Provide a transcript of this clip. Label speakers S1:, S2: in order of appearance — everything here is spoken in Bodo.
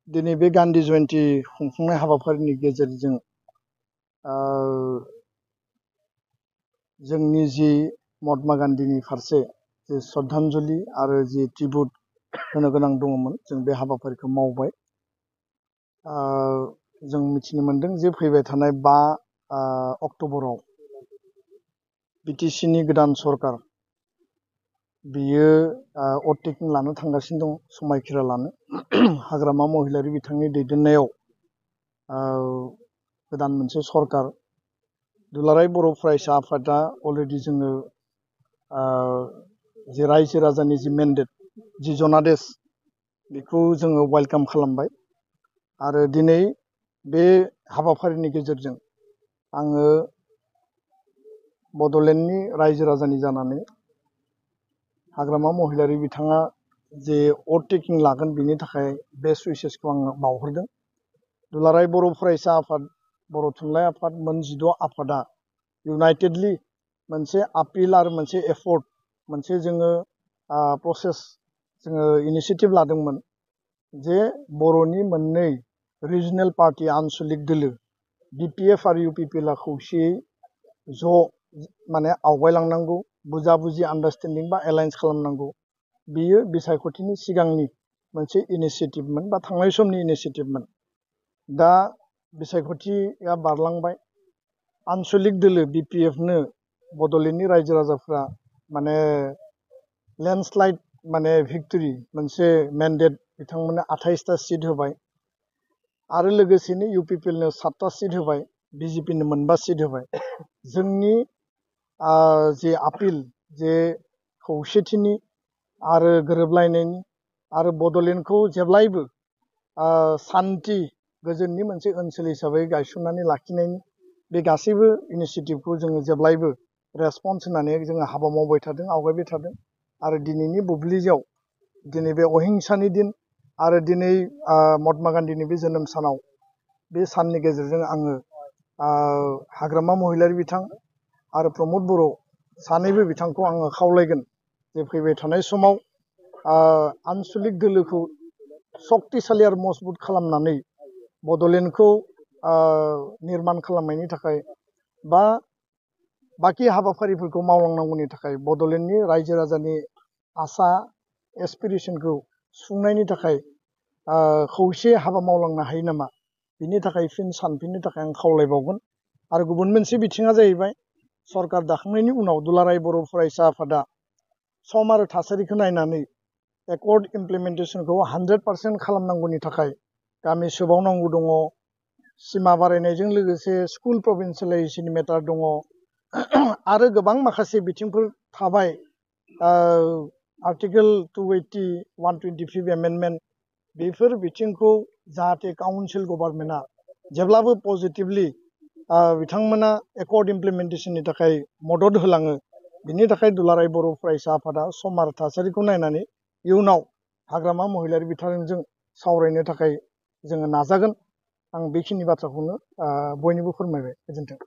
S1: दिनै बे गान्धी जयन्ती खुंफुंनाय हाबाफारिनि गेजेरजों जोंनि जि महात्मा गान्धीनि फारसे जि श्रद्धांजलि आरो जि ट्रिब्युट होनो गोनां दङमोन जों बे हाबाफारिखौ मावबाय। जों मिथिनो मोनदों जे फैबाय थानाय 5 अक्ट'बराव BTC नि गोदान सरकार बियो अटेकिं लानो थांगासिनो दं, समायखिरा लानो। हाग्रामा महिलारि बिथांनि दैदेननायाव गोदान मोनसे सरकार दुलाराय बर' फरायसा आफादा अलरेडि जोङो जे रायजो राजानि जि मेन्डेट जि जनादेश बेखौ जोङो वेलकाम खालामबाय। आरो दिनै बे हाबाफारिनि गेजेरजों आङो बड'लेण्डनि रायजो राजानि जानानै हाग्रामा महिलारि बिथाङा जे अटेकिं लागोन बिनि थाखाय बेस्ट उइसेसखौ आङो बावहरदों। दुलाराय बर' फरायसा आफाद, बर' थुनलाइ आफाद, मोन 16 आफादा इउनाइटेडलि मोनसे आपिल आरो मोनसे एफर्ट, मोनसे जोङो प्रसेस जोङो इनिसियेटिभ लादोंमोन जे बर'नि मोननै रिजनेल पार्टी आनसलिक दोलो BPF आरो UPPL खौसेयै ज' माने आवगायलांनांगौ, बुजा-बुजि आन्डारस्टेन्डिं बा एलायन्स खालामनांगौ। बियो बिसायख'थिनि सिगांनि मोनसे इनिसियेटिभमोन बा थांनाय समनि इनिसियेटिभमोन। दा बिसायख'थिया बारलांबाय। आनसलिक दोलो BPF नो बड'लेण्डनि रायजो राजाफ्रा माने लेन्डस्लाइड माने भिक्टरि मोनसे मेन्डेट बिथांमोननो 28टा सिट होबाय आरो लोगोसेनो UPPL नो 7टा सिट होबाय, BJP नो 9 सिट होबाय। जोंनि जे आपिल जे खौसेथिनि आरो गोरोबलायनायनि आरो बड'लेण्डखौ जेब्लायबो सान्थि गोजोननि मोनसे ओनसोल हिसाबै गायसननानै लाखिनायनि बे गासैबो इनिसियेटिभखौ जोङो जेब्लायबो रेसपन्स होनानै जोङो हाबा मावबाय थादों, आवगायबाय थादों। आरो दिनैनि बुब्लियाव दिनै बे अहिंसानि दिन आरो दिनै महात्मा गान्धीनि बे जोनोम सानाव बे साननि गेजेरजों आङो हाग्रामा महिलारि बिथां आरो प्रमद बर' सानैबो बिथांखौ आङो खावलायगोन जे फैबाय थानाय समाव आनसलिक दोलोखौ सक्तिशालि आरो मजबुत खालामनानै बड'लेण्डखौ निर्मान खालामनायनि थाखाय बा बाखि हाबाफारिफोरखौ मावलांनांगौनि थाखाय बड'लेण्डनि रायजो राजानि आसा एसपिरेसनखौ सुफुंनायनि थाखाय खौसे हाबा मावलांनो हायो नामा, बिनि थाखाय फिन सानफिननो थाखाय आं खावलायबावगोन। आरो गुबुन मोनसे बिथिङा जाहैबाय सरकार दाखांनायनि उनाव दुलाराय बर' फरायसा आफादा सम आरो थासारिखौ नायनानै एकर्ड इमप्लिमेन्टेसनखौ 100% खालामनांगौनि थाखाय गामि सोबावनांगौ दङ, सिमा बारायनायजों लोगोसे स्कुल प्रभिन्सियेलाइजेसननि मेटार दङ आरो गोबां माखासे बिथिंफोर थाबाय। आर्टिकेल 280, 125 एमेन्डमेन्ट बेफोर बिथिंखौ जाहाथे काउन्सिल गभर्नमेन्टआ जेब्लाबो पजिटिभलि बिथांमोना एकर्ड इमप्लिमेन्टेसननि थाखाय मदद होलाङो। बिनि थाखाय दुलाराय बर' फरायसा आफादा सम आरो थासारिखौ नायनानै इयुनाव हाग्रामा महिलारि बिथांजों सावरायनो थाखाय जोङो नाजागोन। आं बेखिनि बाथ्राखौनो बयनिबो फोरमायबाय। गोजोन्थों।